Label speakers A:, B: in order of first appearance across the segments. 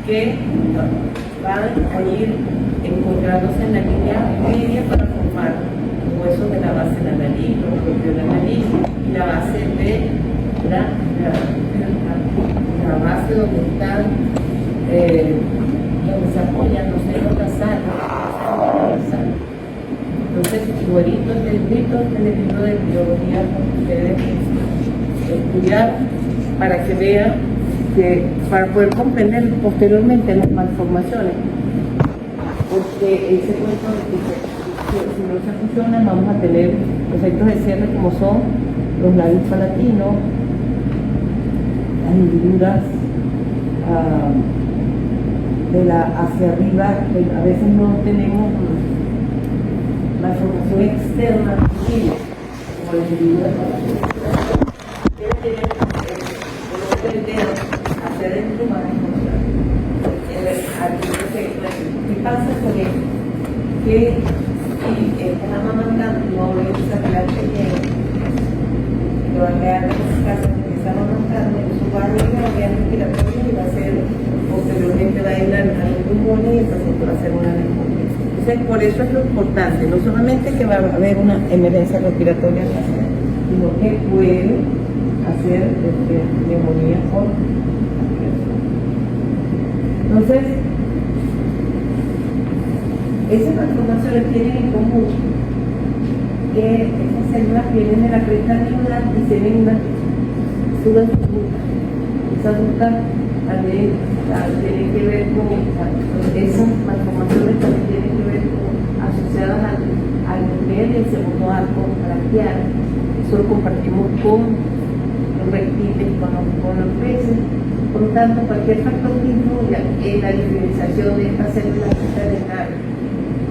A: que van a ir encontrándose en la línea media para formar los huesos de la base de la nariz, los propios de la nariz y la base de la base donde están, donde se apoyan los senos nasales. Entonces, igualito este librito de biología que ustedes estudiar para que vean que para poder comprender posteriormente las malformaciones, porque ese cuento de que si no se funciona vamos a tener efectos de cierre como son los labios palatinos, las hendiduras de la hacia arriba, que a veces no tenemos malformación externa como las hendiduras palatinas. Hacia adentro van a encontrar. ¿Qué pasa con esto? Que si están amamantando, no ven esa clase que va a quedar en ese caso, que está amamantando, eso va a ir a la vía respiratoria y va a ser, posteriormente va a ir al pulmón y el paciente va a hacer una neumonía. Entonces, por eso es lo importante, no solamente que va a haber una emergencia respiratoria, sino que puede hacer neumonía con. Entonces, esas malformaciones tienen en común que estas células vienen de la cresta neuronal y tienen una subadulta. Esa adulta también tiene que ver con esas malformaciones, también tienen que ver con asociadas al nivel del segundo arco braquial. Eso lo compartimos con los reptiles, con los peces. Por lo tanto, cualquier factor que influya en la diferenciación de estas células cerebrales,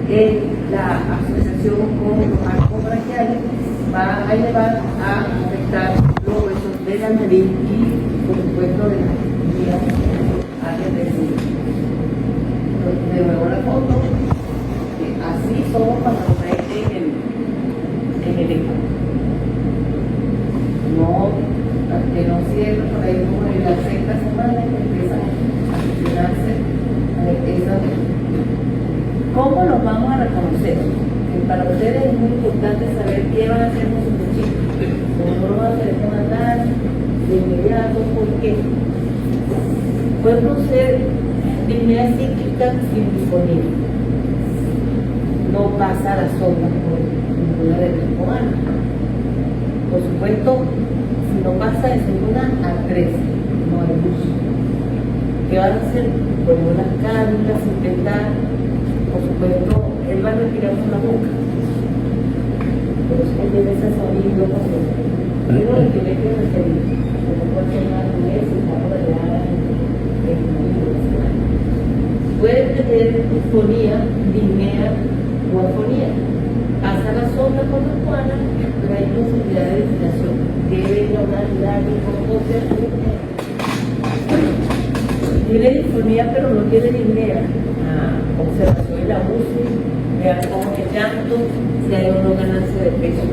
A: en la asociación con los arcos braquiales, va a llevar a afectar los huesos de la nariz y, por supuesto, de las vías áreas del cerebro. De nuevo la foto, así somos cuando nos meten en el eco. No, que no cierre por ahí como en la sexta semana que empiezan a funcionarse esas. ¿Cómo los vamos a reconocer? Que para ustedes es muy importante saber qué van a hacer con sus chicos. No lo van a hacer con andar de inmediato, ¿por qué? Puede producir disnea cíclica sin disponible. No pasa a la sombra por ninguna de las humanas. Por supuesto, si no pasa de segunda a 3, no hay luz. ¿Qué van a hacer? Poner las cánulas, intentar, por supuesto, él va a respirar por la boca. Pero él debe ser sonido con eso. Pero el que le quiero referir, como puede ser una mujer, si está rodeada en puede tener disfonía, disnea o afonía. Pasa la sonda con la cuana, pero hay posibilidad de ventilación. Debe hablar con voces. Tiene disfonía, pero no tiene disnea. Observación de la UCI, vean cómo es el llanto, si hay una ganancia de peso.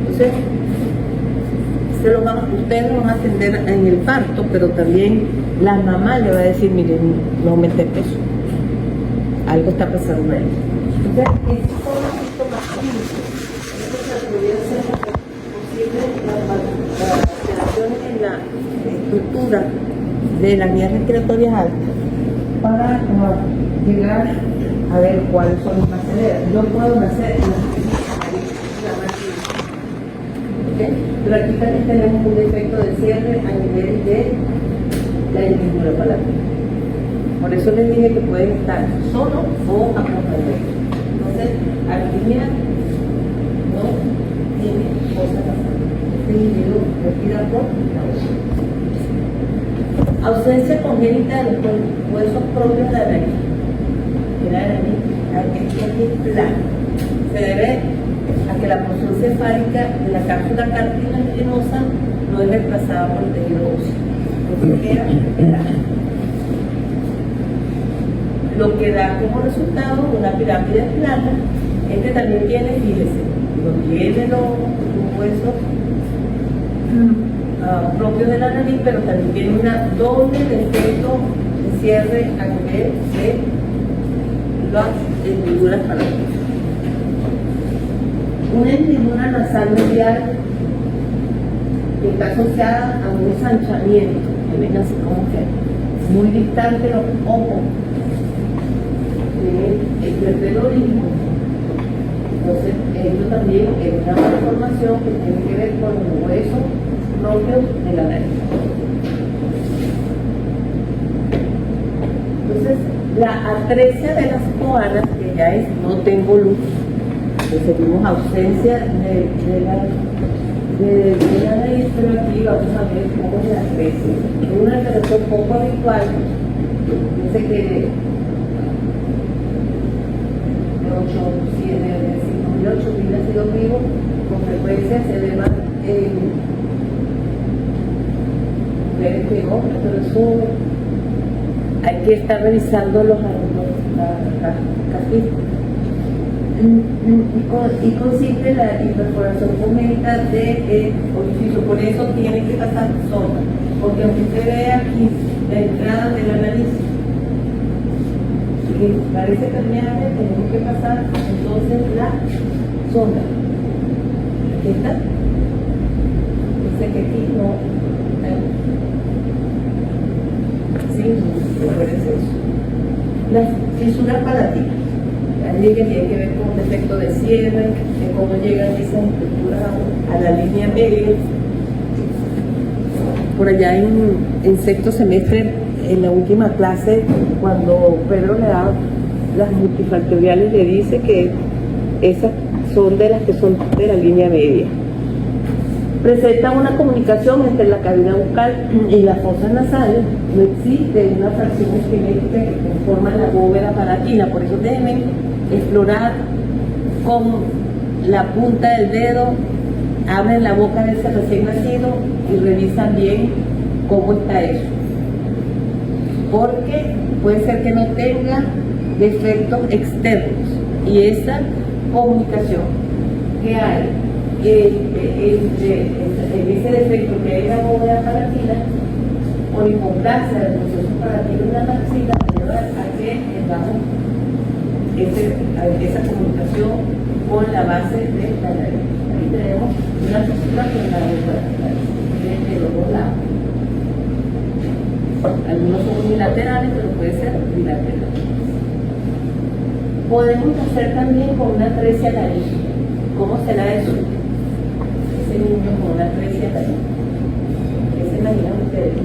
A: Entonces, ustedes lo van a atender en el parto, pero también la mamá le va a decir, miren, no aumente peso. Algo está pasando ahí. Entonces, estos son los síntomas clínicos. Esto se podría hacer posible las alteraciones en la estructura de las vías respiratorias altas para llegar a ver cuáles son las más severas. Yo puedo nacer en la máquina. ¿Okay? Pero aquí también tenemos un defecto de cierre a nivel de la hendidura palatina. Por eso les dije que pueden estar solo o acompañados. Entonces, arritmia no tiene cosas pasando. Este individuo respira por la boca. Ausencia congénita de los huesos propios de la nariz. La nariz, aquí es plana. Se debe a que la porción cefálica de la cápsula cartilaginosa no es desplazada por el tejido óseo. Entonces queda plana. Lo que da como resultado una pirámide plana. Este también tiene, fíjese, no tiene los huesos propios de la nariz, pero también tiene una doble defecto de cierre a nivel de las hendiduras palatales. Una hendidura nasal medial que está asociada a un ensanchamiento, que ven así como que muy distante los ojos del hipertelorismo. Entonces, esto también es una malformación que tiene que ver con los huesos propios de la nariz. Entonces, la atresia de las coanas, que ya es no tengo luz, que seguimos ausencia de la nariz, pero aquí vamos a ver cómo es la atresia. Es una alteración poco habitual, dice que de 8.000 nacidos vivos, con frecuencia se ve más en mujeres que hombres, pero eso hay que estar revisando los casquillos. Y consiste en la incorporación congénita del orificio, por eso tiene que pasar sonda, porque aunque usted ve aquí la entrada de la nariz, que parece permeable, tenemos que pasar entonces la sonda. Aquí está. Dice que aquí no. Sí, no puede ser eso. Las fisuras palatines. Allí que tiene que ver con un efecto de cierre, de cómo llegan esas estructuras a la línea media. Por allá en sexto semestre, en la última clase, cuando Pedro le da las multifactoriales, le dice que esas son de las que son de la línea media. Presenta una comunicación entre la cavidad bucal y las fosas nasales. No existe una fracción esquelética que conforma la bóveda palatina, por eso deben explorar con la punta del dedo, abren la boca de ese recién nacido y revisan bien cómo está eso. Porque puede ser que no tenga defectos externos, y esa comunicación que hay en ese defecto que hay en la bóveda palatina, o la hipoplasia del proceso palatino de la maxila, ayuda a que tengamos esa comunicación con la base de la nariz. Ahí tenemos una fisura que la de los dos lados. Algunos son unilaterales, pero puede ser bilateral. Podemos hacer también con una atresia laríngea. ¿Cómo será eso? Ese niño con una atresia laríngea. ¿Qué se imaginan ustedes?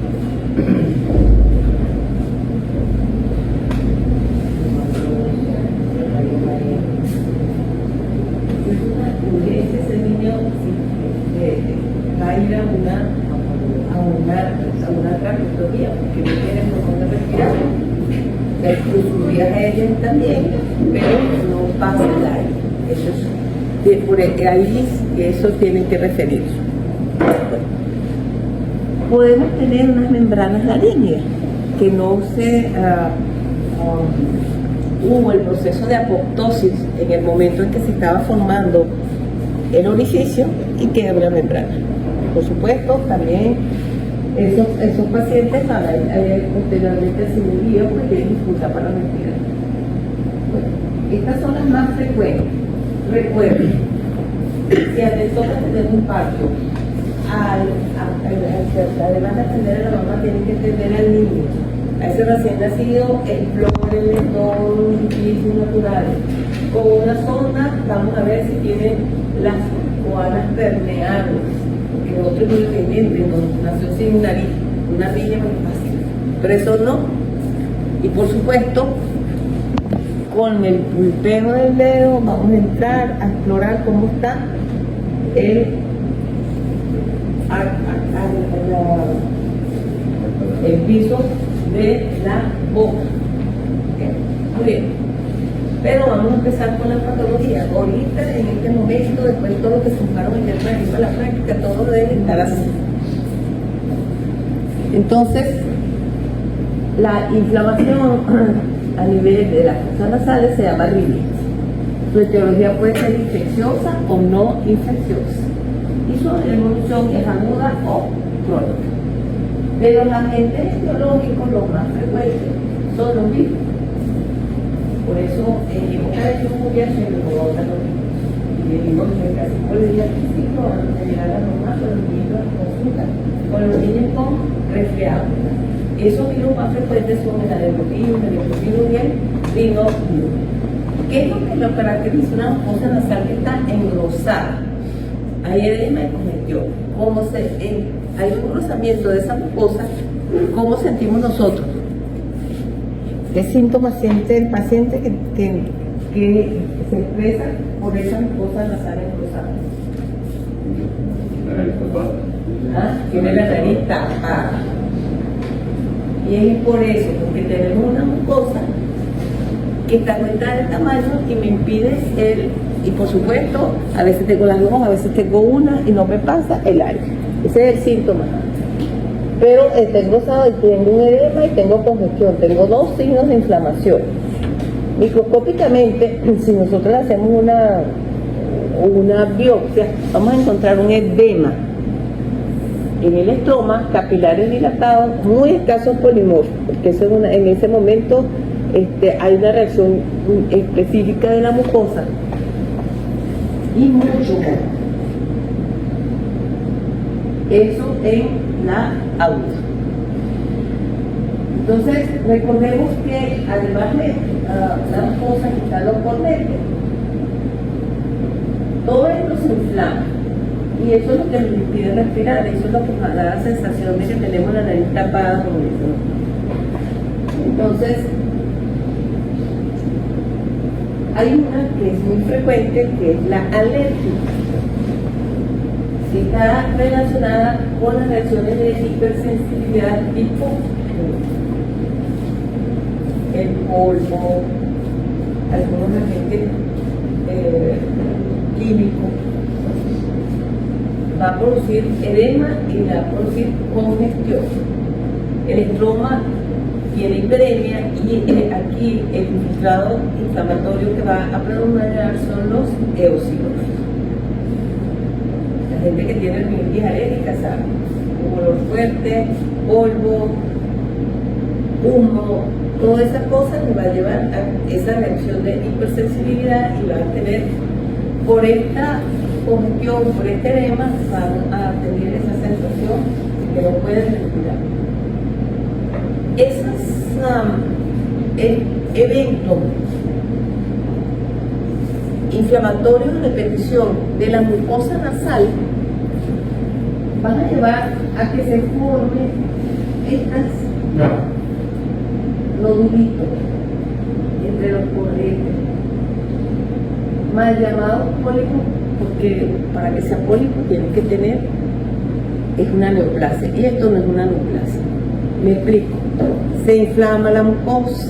A: Ese niño va a ir a una traqueotomía porque no tiene pulmón de respirar. La exclusividad a ellos también, pero no pasa el aire. Eso es por ahí, eso tienen que referirse. Podemos tener unas membranas laríneas que no se hubo el proceso de apoptosis en el momento en que se estaba formando el orificio y queda una membrana. Por supuesto, también esos pacientes posteriormente a cirugía pues tienen dificultad para respirar. Bueno, estas son las más frecuentes. Recuerden, si nosotros tenemos un parto, además de atender a la mamá, tienen que atender al niño. A ese recién nacido, explórenle todos los orificios naturales. Con una sonda vamos a ver si tiene las coanas permeables, porque otro es muy dependiente, nació sin nariz, una niña muy fácil, pero eso no. Y por supuesto, con el pulpero del dedo vamos a entrar a explorar cómo está el piso de la boca. Muy bien. Pero vamos a empezar con la patología. Ahorita, en este momento, después de todo lo que se buscaron en el práctico, la práctica, todo debe estar así. Entonces, la inflamación a nivel de las fosas nasales se llama rinitis. Su etiología puede ser infecciosa o no infecciosa. Y su evolución es aguda o crónica. Pero los agentes etiológicos, los más frecuentes, son los mismos. Por eso en época de lluvia se rebrotan los niños. Y vivimos en casi por el día físico antes de llegar a la mamá con los niños a consulta, con los niños con resfriado. Esos virus más frecuentes son el adenovirus, el virus rinovirus. ¿Qué es lo que lo caracteriza? Una mucosa nasal que está engrosada. Hay edema y congestión. Hay un engrosamiento de esa mucosa, ¿cómo sentimos nosotros? ¿Qué síntomas siente el paciente que se expresa por esa mucosa nasal engrosada? Tiene la nariz tapada. Y es por eso, porque tenemos una mucosa que está aumentada de tamaño y me impide y por supuesto, a veces tengo las dos, a veces tengo una y no me pasa el aire. Ese es el síntoma. Pero tengo un edema y tengo congestión, tengo dos signos de inflamación. Microscópicamente, si nosotros hacemos una biopsia, vamos a encontrar un edema en el estroma, capilares dilatados, muy escasos polimorfos, porque en ese momento hay una reacción específica de la mucosa y mucho moco. Eso en la aguda. Entonces, recordemos que además de la mucosa que están los cornetes, todo esto se inflama. Y eso es lo que nos impide respirar, eso es lo que nos da la sensación de que tenemos la nariz tapada con eso. Entonces, hay una que es muy frecuente, que es la alergia. Que está relacionada con las reacciones de hipersensibilidad tipo el polvo, algunos agentes químicos. Va a producir edema y va a producir congestión. El estroma tiene hiperemia y aquí el infiltrado inflamatorio que va a predominar son los eosinofilos. La gente que tiene rinitis alérgica sabe, un olor fuerte, polvo, humo, todas esas cosas le va a llevar a esa reacción de hipersensibilidad y va a tener por esta congestión, por este edema, van a tener esa sensación de que no pueden respirar. Esos eventos inflamatorios de repetición de la mucosa nasal van a llevar a que se formen estas nodulitos entre los cornetes, mal llamados pólipos, porque para que sea pólipo tiene que tener una neoplasia, y esto no es una neoplasia. Me explico. Se inflama la mucosa,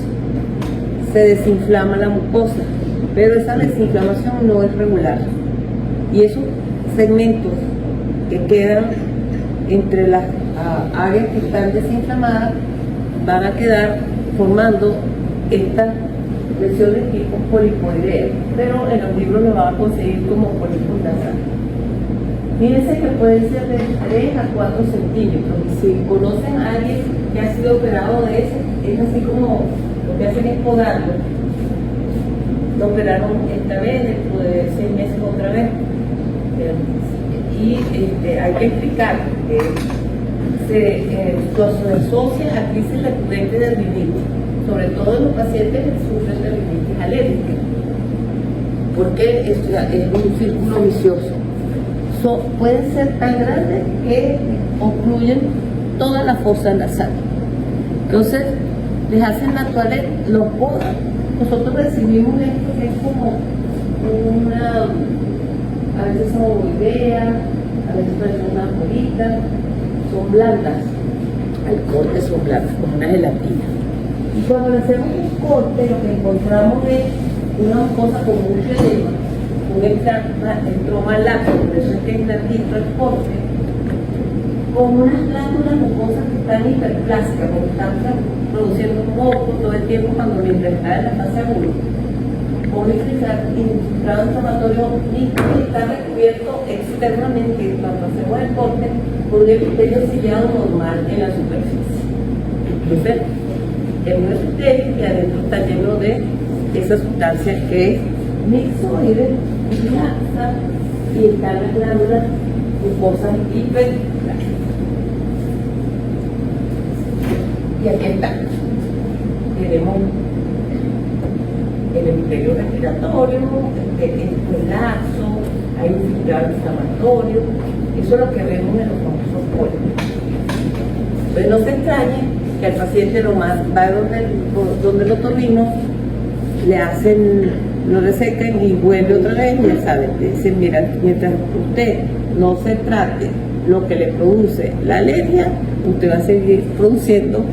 A: se desinflama la mucosa, pero esa desinflamación no es regular. Y esos segmentos que quedan entre las áreas que están desinflamadas van a quedar formando estas lesiones tipo polipoidea, pero en los libros lo van a conseguir como pólipos nasales. Fíjense que pueden ser de 3 a 4 centímetros. Y si conocen a alguien que ha sido operado de ese, es así como lo que hacen es podarlo. Lo operaron esta vez, dentro de 6 meses otra vez. Y hay que explicar que se asocia a crisis recurrente de rinitis, sobre todo en los pacientes que sufren de rinitis alérgica, porque es un círculo vicioso. Pueden ser tan grandes que obstruyen toda la fosa nasal. Entonces, les hacen la toaleta, los podan. Nosotros recibimos esto que es como a veces son ovoideas, a veces parecen unas bolitas, son blandas. Al corte son blandas, como una gelatina. Y cuando le hacemos un corte, lo que encontramos es una cosa como un edema, un estroma lácteo, por eso es que es latito el corte, con unas glándulas mucosas que están hiperplásicas, porque están produciendo moco todo el tiempo cuando mientras está en la fase aguda. Con un infiltrado inflamatorio líquido que está recubierto externamente cuando hacemos el corte por un epitelio ciliado normal en la superficie. Entonces, es un esotérico y adentro está lleno de esa sustancia que es mixoide, laxa, y están las glándulas mucosas hiperculares. Y aquí está. Tenemos el hemisferio respiratorio, el laxo, hay un filtrado inflamatorio, eso es lo que vemos en los famosos pólipos. Entonces no se extrañe que al paciente va donde el otorrino, le hacen, lo resecan y vuelve otra vez, ya saben, le dicen, mira, mientras usted no se trate lo que le produce la alergia, usted va a seguir produciendo,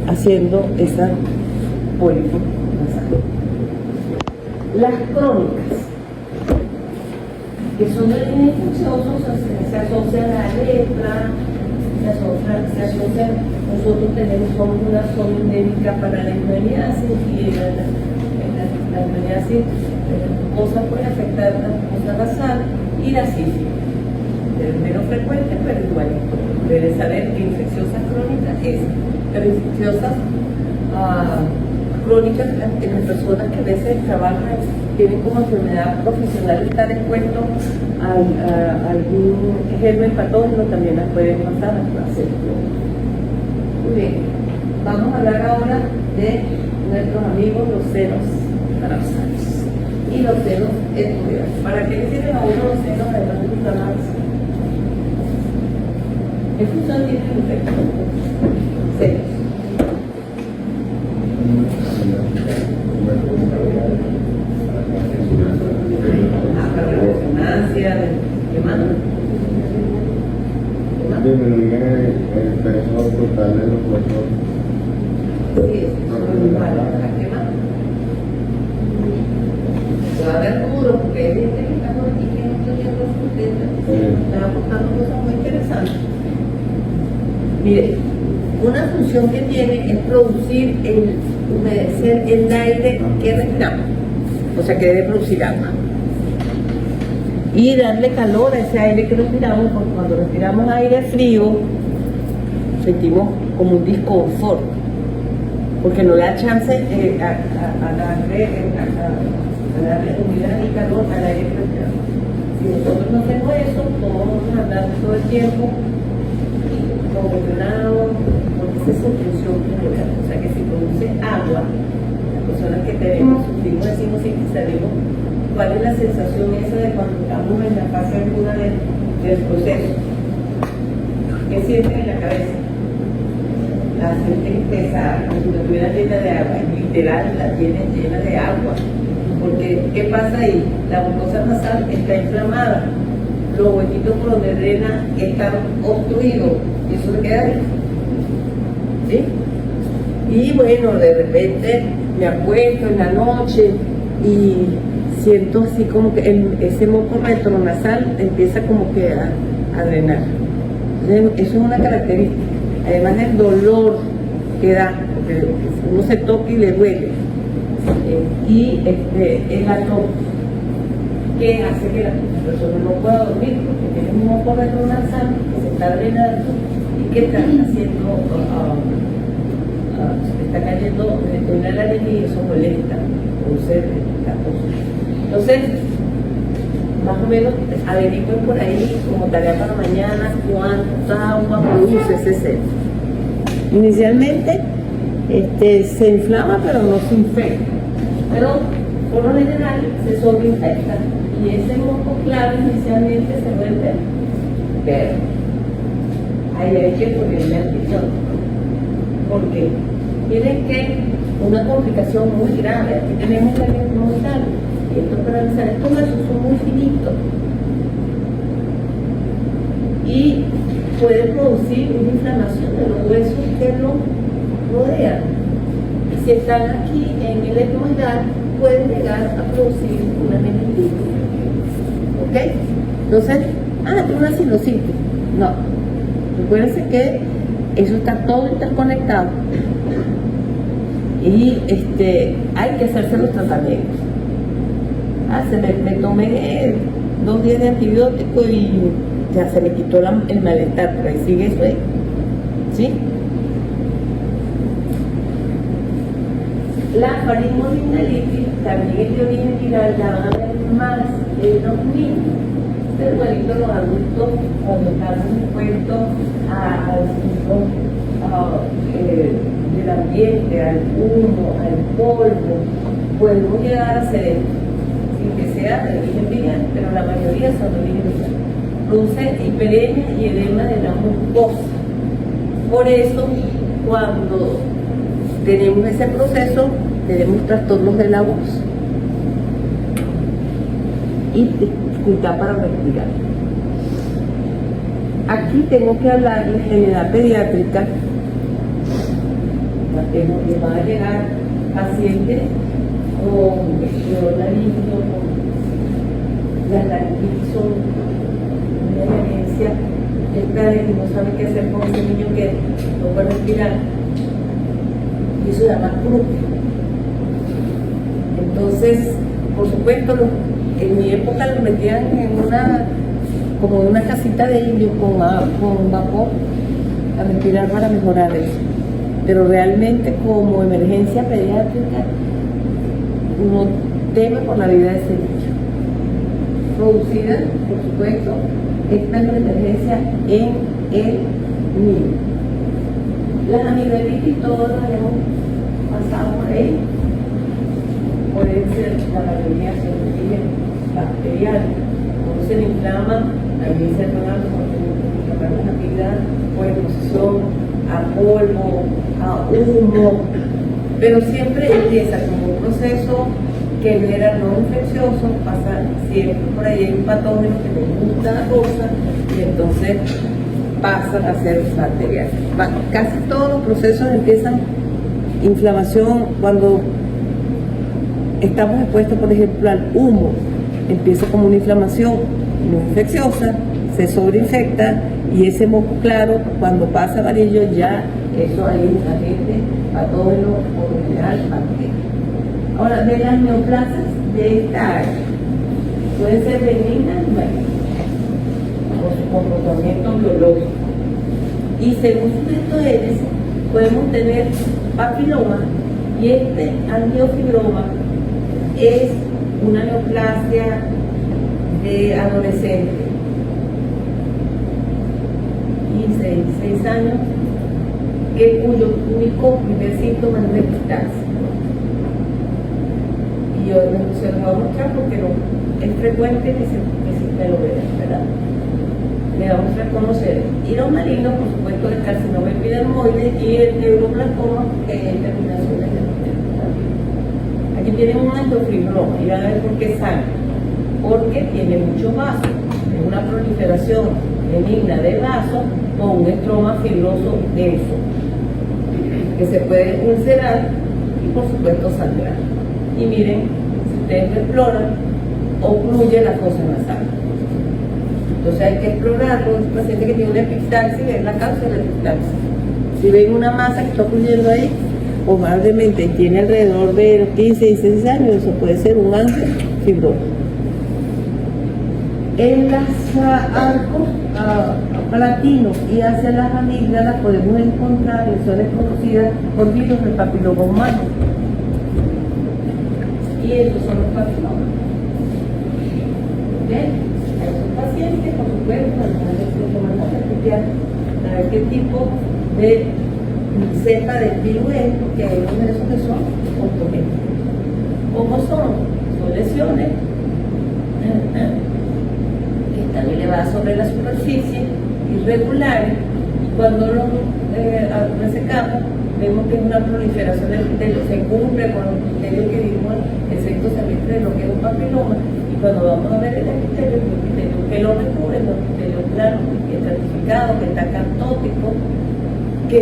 A: haciendo esa pólipo nasal. Las crónicas, que son de líneas infecciosas, se asocia a la lepra, se asocia, nosotros somos una zona endémica para la leishmaniasis, y la leishmaniasis, cosas puede afectar la mucosa nasal y la sífilis. Es menos frecuente, pero igual deben saber que infecciosas crónicas es, pero infecciosas crónicas en las personas que a veces trabajan, tienen como enfermedad profesional estar expuestos a algún germen patógeno, también las pueden pasar a hacer. Muy bien, vamos a hablar ahora de nuestros amigos los senos paranasales y los senos estudiantes. ¿Para qué le sirven a uno los senos además de inflamarse? ¿Qué función tienen ustedes? Senos. Para la resonancia, ¿qué más?
B: Disminuir el peso total de los huesos.
A: Sí, eso es muy malo. ¿Qué más? Se va a ver duro porque hay gente que está por aquí que no estoy viendo sus tetas. Están aportando cosas muy interesantes. Mire, una función que tiene es producir humedecer el aire que respiramos, o sea que debe producir agua y darle calor a ese aire que respiramos, porque cuando respiramos aire frío sentimos como un disconfort, porque no le da chance a darle humedad y calor al aire que respiramos. Si nosotros no hacemos eso, todos vamos a andar todo el tiempo congestionado, porque esa es su función primordial. O sea que si produce agua, las personas que sufrimos decimos sí que salimos, ¿cuál es la sensación esa de cuando estamos en la fase aguda del proceso? ¿Qué sienten en la cabeza? La sienten pesada, como si estuviera llena de agua, literal la tienen llena de agua. Porque, ¿qué pasa ahí? La mucosa nasal está inflamada, los huequitos por donde drena están obstruidos, y eso se queda ahí. ¿Sí? Y bueno, de repente me acuesto en la noche y siento así como que ese moco retronasal empieza como que a drenar. Entonces, eso es una característica. Además del dolor que da, porque uno se toca y le duele. Y el atópico, que hace que la persona no pueda dormir porque tiene un moco retronasal que se está drenando y que está haciendo, está cayendo una laringe y eso molesta, produce la cosa. Entonces, más o menos averigüen por ahí como tarea para mañana cuánta agua produce ese seno. Inicialmente se inflama pero no se infecta, pero por lo general se sobreinfecta y ese moco claro inicialmente se vuelve verde. Ahí hay que ponerle antibiótico. ¿Por qué? Miren que una complicación muy grave, aquí tenemos la mortal, y estos paranasales, estos huesos son muy finitos y puede producir una inflamación de los huesos que lo rodean. Y si están aquí en el etmoidal, pueden llegar a producir una meningitis. ¿Ok? Entonces, tiene una sinusitis. No. Recuérdense que eso está todo interconectado. Y hay que hacerse los tratamientos. Me tomé 2 días de antibiótico y ya se me quitó el malestar, pero ahí sigue eso ahí. ¿Sí? La faringoamigdalitis también es de origen viral, la van a ver más en los niños. Pero igualito los adultos, cuando estamos expuestos al ciclo del ambiente, al humo, al polvo, podemos llegar a hacer esto, sin que sea de origen viral, pero la mayoría son de origen viral. Produce hiperemia y edema de la mucosa. Por eso, cuando tenemos ese proceso, tenemos trastornos de la voz y dificultad para respirar. Aquí tengo que hablarles en edad pediátrica, les van a llegar pacientes con vestido laringo, con las laringitis son una emergencia, esta de que no sabe qué hacer con ese niño que no puede respirar, y eso se llama cruce. Entonces, por supuesto, en mi época los metían en como en una casita de indio con vapor a respirar para mejorar eso. Pero realmente como emergencia pediátrica uno teme por la vida de ese niño. Producida, por supuesto, esta es una emergencia en el niño. Las amigdalitis todas las hemos pasado por ahí. Pueden ser la mayoría son de origen bacterial. Cuando se le inflama, también se pueden inflamar las amígdalas por exposición a polvo, a humo, pero siempre empieza como un proceso que no era no infeccioso, pasa siempre por ahí hay un patógeno que le gusta la cosa y entonces pasan a ser bacteriales. Casi todos los procesos empiezan inflamación cuando estamos expuestos, por ejemplo, al humo. Empieza como una inflamación no infecciosa, se sobreinfecta y ese moco claro, cuando pasa amarillo, ya eso hay un agente patógeno o general bacteria. Ahora, de las neoplasias de esta área, pueden ser benignas y malignas, por su comportamiento biológico. Y según su genes, podemos tener papiloma, y este angiofibroma es una neoplasia de adolescente, 15, 16 años, cuyo único primer síntoma es epistaxia. Y yo se lo voy a mostrar porque no, es frecuente que se me lo vean, ¿verdad? Le vamos a reconocer. Y los malignos, por supuesto, el carcinoma epidermoide y el neuroblastoma, que es terminaciones de los nervios. Aquí tienen un angiofibroma y van a ver por qué sangre. Porque tiene muchos vasos. Es una proliferación benigna de vasos con un estroma fibroso denso, que se puede ulcerar y, por supuesto, sangrar. Y miren, si ustedes lo exploran, ocluye la fosa nasal. Entonces hay que explorarlo. Un paciente que tiene una epistaxis, ver la causa de la epistaxis. Si ven una masa que está ocluyendo ahí, probablemente tiene alrededor de los 15, 16 años, eso puede ser un angiofibroma. En las arcos platinos y hacia las amígdalas podemos encontrar lesiones producidas por virus del papiloma humano. Y estos son los papilomas. ¿Ven? Estos pacientes, por supuesto, van a estudiar a ver qué tipo de cepa de virus es, porque hay unos de esos que son oncogenéticos. ¿Cómo son? Son lesiones están elevadas sobre la superficie, irregulares, y cuando los resecamos, vemos que es una proliferación del epitelio, se cumple con los criterios que vimos el sexto semestre de lo que es un papiloma, y cuando vamos a ver el epitelio que lo recubre, el epitelio plano, que está estratificado, que está cantótico, que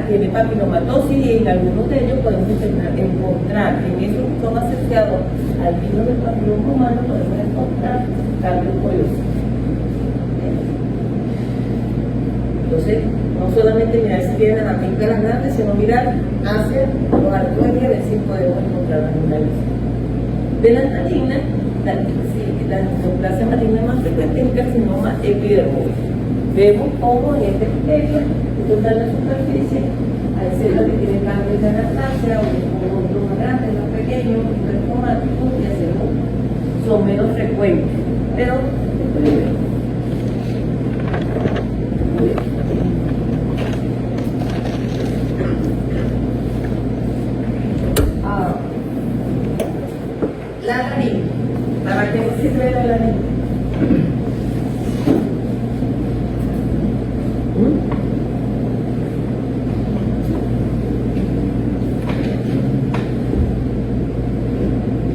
A: tiene papilomatosis, y en algunos de ellos podemos encontrar en esos que son asociados al virus del papiloma humano, podemos encontrar cambios curiosos. Entonces, no solamente mirar si tienen las amígdalas grandes, sino mirar hacia los arcos y a ver si podemos encontrar alguna lesión. De las malignas, la neoplasia maligna más frecuente es el carcinoma epidermoide. Vemos cómo en este epitelio, en total la superficie, hay hay células que tienen cáncer de anastasio, o otros más grandes, más pequeños, hipercromáticos, y hacemos, son menos frecuentes, pero se puede ver. Muy bien. La laringe, ¿para qué sirve la laringe?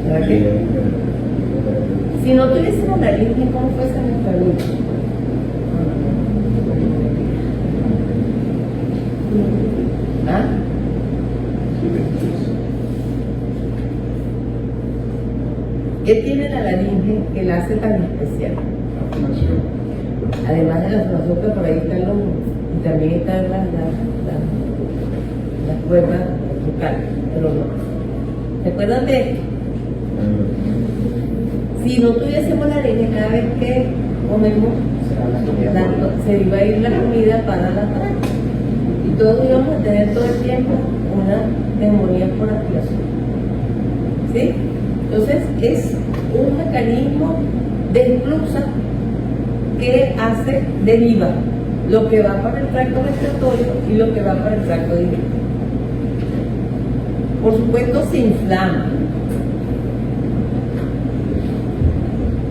A: ¿Para qué? Si no tuviésemos laringe, ¿cómo fuese nuestra vida? ¿Ah? ¿Qué tiene la laringe que la hace tan especial? Además de la formación, que por ahí están los, y también están las cuerdas vocales, pero no. ¿Se acuerdan de esto? Si no tuviésemos la laringe, cada vez que comemos, se iba a ir la comida para la tráquea. Y todos íbamos a tener todo el tiempo una neumonía por aspiración. ¿Sí? Entonces es un mecanismo de expulsa que hace deriva lo que va para el tracto respiratorio y lo que va para el tracto digestivo. Por supuesto se inflama.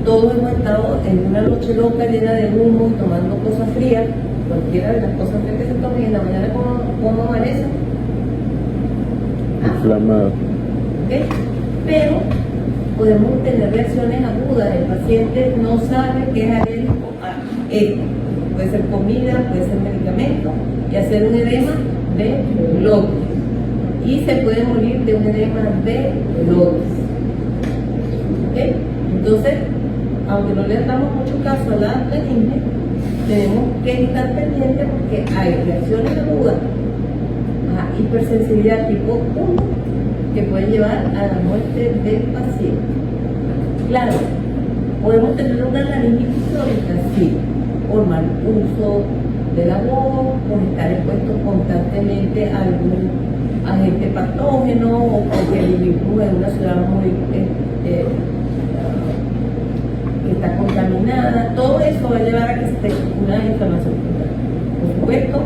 A: Todos hemos estado en una noche loca llena de humo y tomando cosas frías, cualquiera de las cosas frías que se tomen, y en la mañana como amanece.
B: Inflamado.
A: ¿Okay? Pero podemos tener reacciones agudas. El paciente no sabe que es alérgico a esto. Puede ser comida, puede ser medicamento, y hacer un edema de glotis. Y se puede morir de un edema de glotis. ¿Okay? Entonces, aunque no le damos mucho caso a la laringe, tenemos que estar pendientes porque hay reacciones agudas a hipersensibilidad tipo 1 que pueden llevar a la muerte del paciente. Claro, podemos tener una laringitis crónica, sí, por mal uso de la voz, por estar expuesto constantemente a algún agente patógeno, o porque vivimos en una ciudad muy que está contaminada. Todo eso va a llevar a que esté una inflamación total. Por supuesto,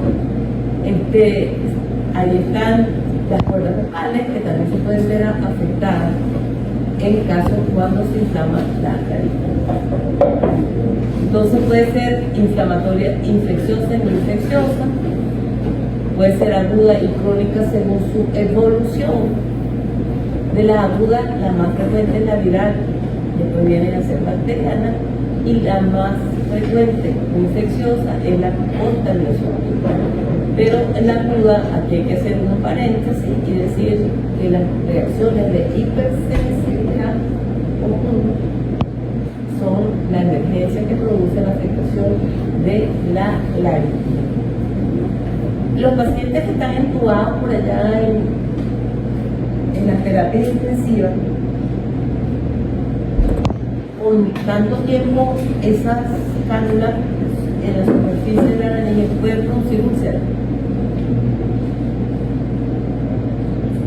A: ahí están las cuerdas vocales, que también se pueden ver afectadas en caso cuando se inflama la laringe. Entonces puede ser inflamatoria, infecciosa, no infecciosa, puede ser aguda y crónica según su evolución. De la aguda, la más frecuente es la viral, después viene a ser bacteriana, y la más frecuente o infecciosa es la contaminación. Pero en la aguda, aquí hay que hacer un paréntesis y decir que las reacciones de hipersensibilidad son la emergencia que produce la afectación de la laringe. Los pacientes que están entubados por allá en las terapias intensivas, con tanto tiempo esas cánulas en la superficie de la laringe pueden producir úlceras.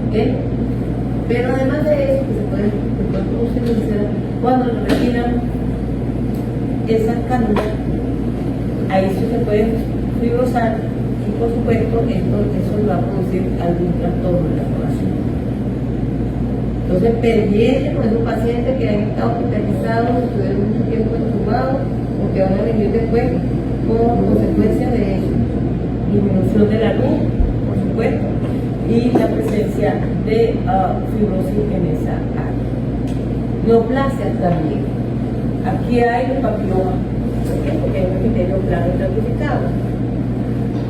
A: ¿Okay? Pero además de eso, se puede producir úlceras cuando retiran esas cánulas. Ahí sí se puede fibrosar, y por supuesto eso va a producir algún trastorno en la formación. Entonces, pendiente con esos pacientes que han estado hospitalizados, estuvieron mucho tiempo entubados, o que van a venir después con consecuencias de eso. Disminución de la luz, por supuesto, y la presencia de fibrosis en esa área. Neoplasias también. Aquí hay los papilomas, porque hay un epitelio plano estratificado.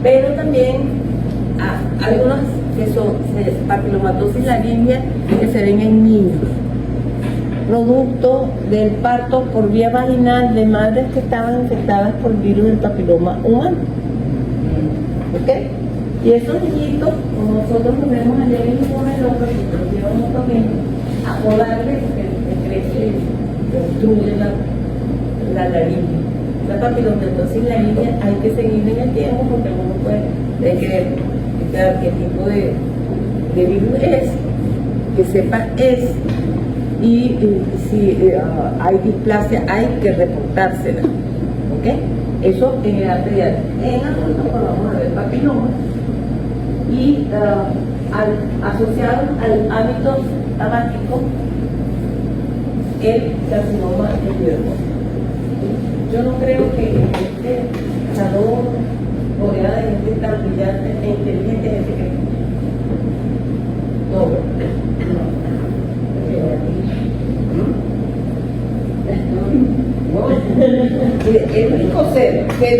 A: Pero también hay unas que son papilomatosis laringia que se ven en niños, producto del parto por vía vaginal de madres que estaban infectadas por el virus del papiloma humano. ¿Ok? Y esos niñitos, como nosotros nos vemos allá en el Loca, que los llevamos también a podarle, porque crece y obstruye la laringe. la papiloma. Entonces la línea hay que seguir en el tiempo porque uno puede identificar qué tipo de virus es, que sepa es, y si hay displasia hay que reportársela, ¿ok? Eso en edad pediátrica. En adultos pues vamos a ver papiloma y asociado al hábito tamático el carcinoma epidermoide. Yo no creo que en este salón rodeada de gente tan brillante e inteligente, gente que el único ser que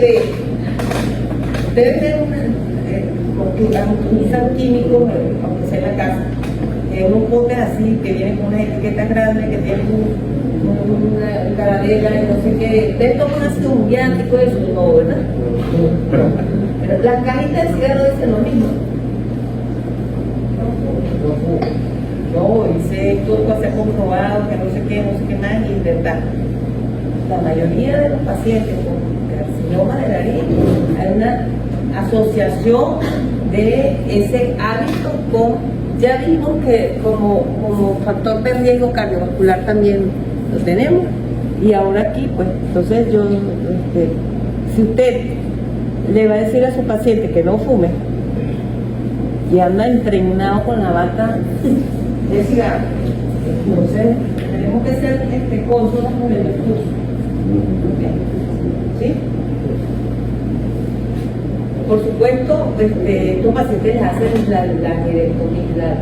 A: debe ser un químico, aunque sea en la casa, que unos potes así, que vienen con unas etiquetas grandes, que tienen una caradera y no sé qué, debe tomar así un viático, eso no, ¿verdad? Pero las cajitas de cigarro dicen lo mismo. No, dice todo se ha comprobado, que no sé qué más, y intentar. La mayoría de los pacientes con carcinoma de nariz hay una asociación de ese hábito con, ya vimos que como factor de riesgo cardiovascular también lo tenemos, y ahora aquí pues, entonces yo, si usted le va a decir a su paciente que no fume y anda impregnado con la bata de cigarro, entonces tenemos que ser cónsonos con el discurso. ¿Sí? Por supuesto, estos pacientes les hacen la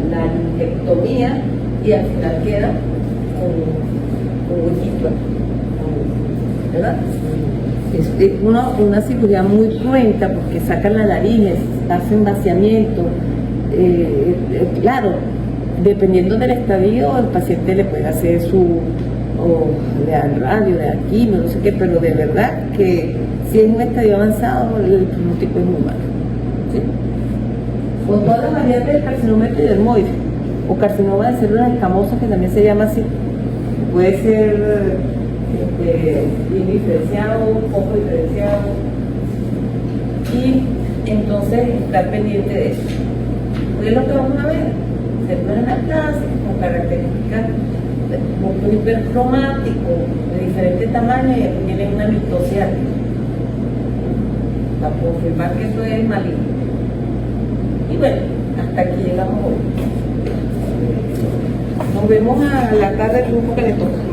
A: laringectomía y al final queda con huequito, ¿verdad? Es una cirugía muy cruenta porque sacan la laringe, hacen vaciamiento. Claro, dependiendo del estadio, el paciente le puede hacer le dan radio, le dan quimio, no sé qué, pero de verdad que si es un estadio avanzado, el pronóstico es muy malo, ¿sí? Con todas las variantes del carcinoma epidermoide o carcinoma de células escamosas, que también se llama así, puede ser bien diferenciado, poco diferenciado, y entonces estar pendiente de eso. ¿Qué es lo que vamos a ver? Células en la clase con características de punto hipercromático de diferentes tamaños, y aquí tienen una mitosis para confirmar que eso es maligno. Y bueno, hasta aquí llegamos hoy. Nos vemos a la tarde del grupo que le toca.